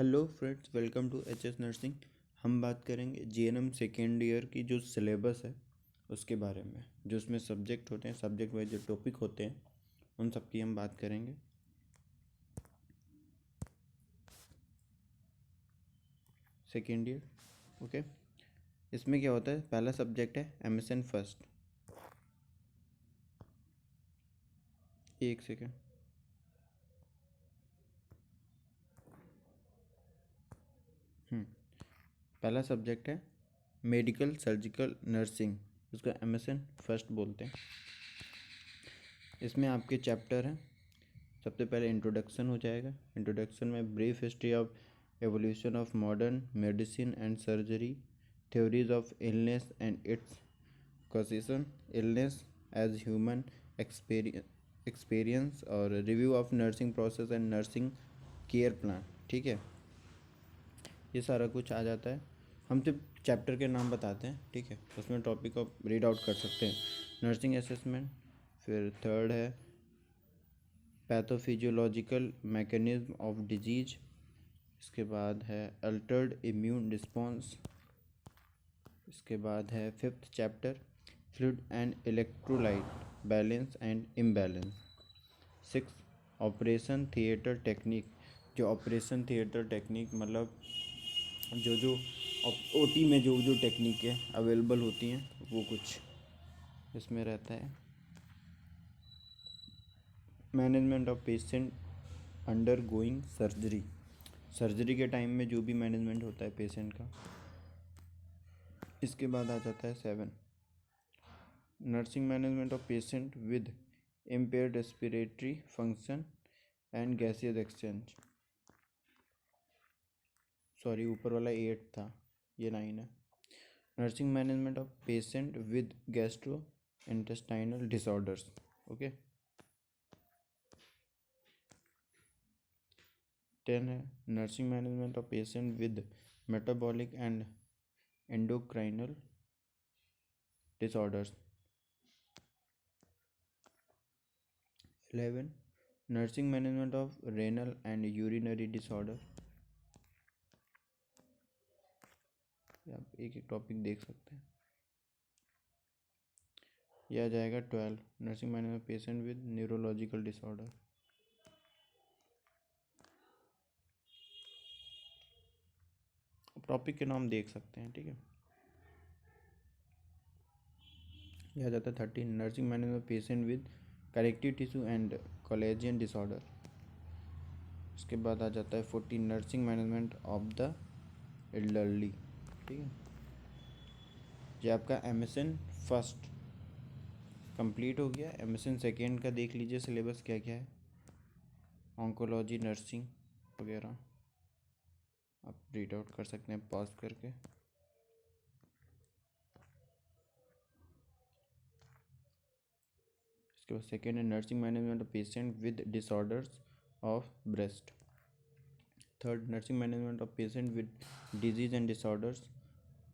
Hello friends, welcome to HS nursing. हम बात करेंगे जीएनएम सेकेंड ईयर की जो सिलेबस है उसके बारे में। जो उसमें सब्जेक्ट होते हैं, सब्जेक्ट वाइज जो टॉपिक होते हैं, उन सब की हम बात करेंगे। Second year, okay. इसमें क्या होता है, पहला सब्जेक्ट है एमएसएन फर्स्ट। एक सेकेंड। पहला सब्जेक्ट है मेडिकल सर्जिकल नर्सिंग, उसका एमएसएन फर्स्ट बोलते हैं। इसमें आपके चैप्टर हैं। सबसे पहले इंट्रोडक्शन हो जाएगा। इंट्रोडक्शन में brief history of evolution of modern medicine and surgery, theories of illness and its causation, illness as human experience, और review of nursing process and nursing care plan. ठीक है, ये सारा कुछ आ जाता है। हम सिर्फ चैप्टर के नाम बताते हैं, ठीक है। उसमें टॉपिक आप रीड आउट कर सकते हैं। नर्सिंग असेसमेंट, फिर थर्ड है पैथोफिजियोलॉजिकल मैकेनिज्म ऑफ डिजीज। इसके बाद है अल्टर्ड इम्यून रिस्पॉन्स। इसके बाद है fifth chapter fluid and electrolyte balance and imbalance. Six operation theatre technique. जो ऑपरेशन थिएटर टेक्निक मतलब जो ओटी में जो जो टेक्निकें अवेलेबल होती हैं वो कुछ इसमें रहता है। Management of patient under going surgery. Surgery के टाइम में जो भी मैनेजमेंट होता है पेशेंट का। इसके बाद आ जाता है 7 nursing management of patient with impaired respiratory function and gaseous exchange. Sorry, ऊपर वाला 8 था, ये 9 है। Nursing management of patient with gastro intestinal disorders, okay. 10 है nursing management of patient with metabolic and endocrinal disorders. 11 nursing management of renal and urinary disorder. आप एक एक topic देख सकते हैं। यह आ जाएगा 12 nursing management patient with neurological disorder. Topic के नाम देख सकते हैं, ठीक है। यह आ जाता है 13 nursing management patient with connective tissue and collagen disorder. इसके बाद आ जाता है 14 nursing management of the elderly, ठीक है। ये आपका एमएसएन फर्स्ट कंप्लीट हो गया। एमएसएन सेकेंड का देख लीजिए सिलेबस क्या क्या है। ऑन्कोलॉजी, नर्सिंग वगैरह आप रीड आउट कर सकते हैं पॉज करके। इसके बाद सेकेंड है nursing management of patient with disorders of breast. Third nursing management of patient with disease and disorders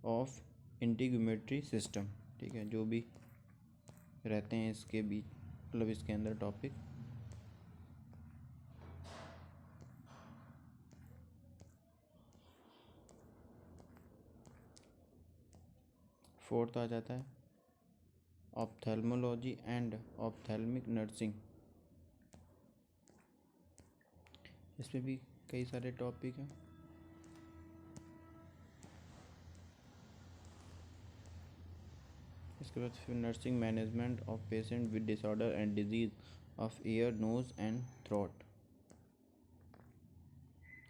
of integumentary system, ठीक है। जो भी रहते हैं इसके बीच, मतलब इसके अंदर टॉपिक। फोर्थ आ जाता है ऑप्थेल्मोलॉजी एंड ऑप्थेल्मिक नर्सिंग। इसमें भी कई सारे टॉपिक हैं। इसके बाद फिर nursing management of patient with disorder and disease of ear, nose and throat,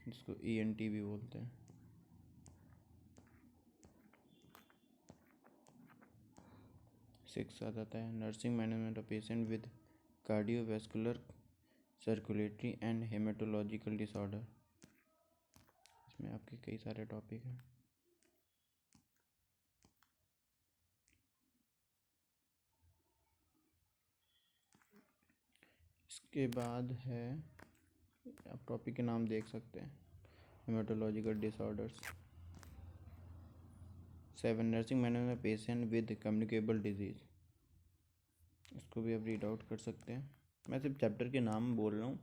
जिसको ईएनटी भी बोलते हैं। सिक्स आ जाता है nursing management of patient with cardiovascular, circulatory and haematological disorder. इसमें आपके कई सारे टॉपिक हैं। इसके बाद है, आप टॉपिक के नाम देख सकते हैं, haematological disorders. 7 nursing management patient with communicable disease. इसको भी आप रीड आउट कर सकते हैं। मैं सिर्फ चैप्टर के नाम बोल रहा हूँ,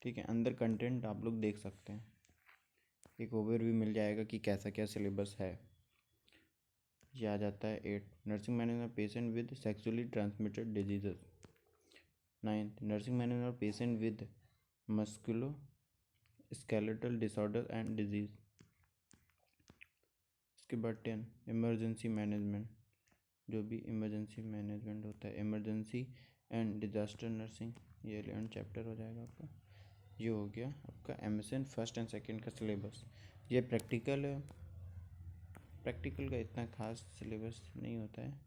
ठीक है। अंदर कंटेंट आप लोग देख सकते हैं। एक ओवरव्यू मिल जाएगा कि कैसा क्या सिलेबस है। ये आ जाता है 8 nursing management patient with sexually transmitted diseases. 9 nursing management patient with मस्कुलो skeletal disorder and disease. इसके बाद 10 इमरजेंसी मैनेजमेंट, जो भी इमरजेंसी मैनेजमेंट होता है, इमरजेंसी एंड डिजास्टर नर्सिंग, ये 11 चैप्टर हो जाएगा आपका। ये हो गया आपका MSN फर्स्ट एंड सेकंड का सिलेबस। ये प्रैक्टिकल है, प्रैक्टिकल का इतना खास सिलेबस नहीं होता है,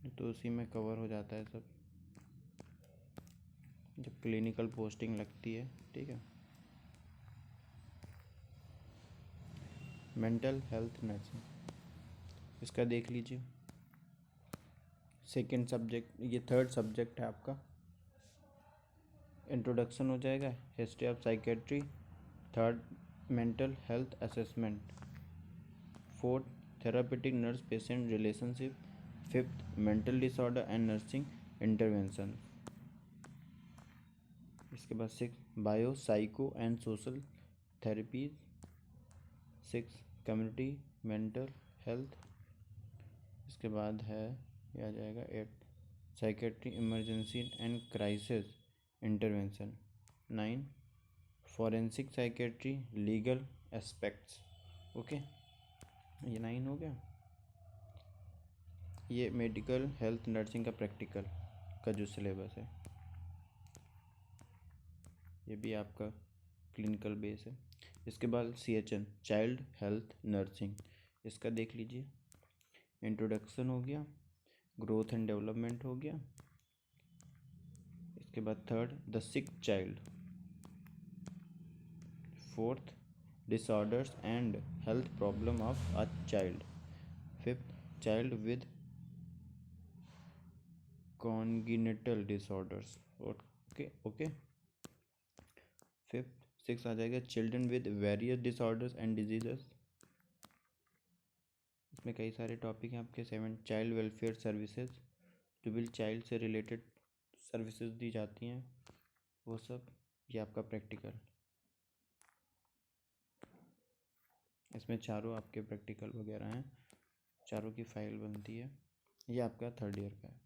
तो उसी में कवर हो जाता है सब जब क्लिनिकल पोस्टिंग लगती है। ठीक है। मेंटल हेल्थ नर्सिंग, इसका देख लीजिए। सेकंड सब्जेक्ट, ये थर्ड सब्जेक्ट है आपका। इंट्रोडक्शन हो जाएगा, history of psychiatry, third mental health assessment, fourth therapeutic nurse patient relationship, fifth mental disorder and nursing intervention. इसके बाद 6 bio psycho and social therapies, 6 community mental health. इसके बाद है ये आ जाएगा 8 psychiatry emergency and crisis intervention, 9 forensic psychiatry legal aspects. Okay, ये 9 हो गया। ये मेडिकल हेल्थ नर्सिंग का प्रैक्टिकल का जो सिलेबस है, ये भी आपका क्लिनिकल बेस है। इसके बाद CHN चाइल्ड हेल्थ नर्सिंग, इसका देख लीजिए। इंट्रोडक्शन हो गया, ग्रोथ एंड डेवलपमेंट हो गया। इसके बाद third the sick child, fourth disorders and health problem of a child, fifth child with congenital disorders. Okay. Fifth 6 आ जाएगा children with various disorders and diseases. इसमें कई सारे टॉपिक हैं आपके। 7 चाइल्ड वेलफेयर सर्विसेज, जो भी चाइल्ड से रिलेटेड सर्विसेज दी जाती हैं वो सब, ये आपका प्रैक्टिकल। इसमें चारों आपके प्रैक्टिकल वगैरह हैं, चारों की फाइल बनती है। ये आपका थर्ड ईयर का है।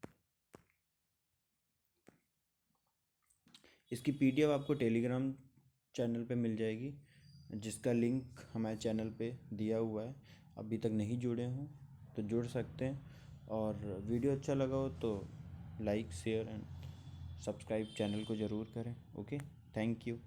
इसकी PDF आपको टेलीग्राम चैनल पे मिल जाएगी, जिसका लिंक हमारे चैनल पे दिया हुआ है। अभी तक नहीं जुड़े हों तो जुड़ सकते हैं, और वीडियो अच्छा लगा हो तो like share and subscribe channel को ज़रूर करें। Okay, thank you.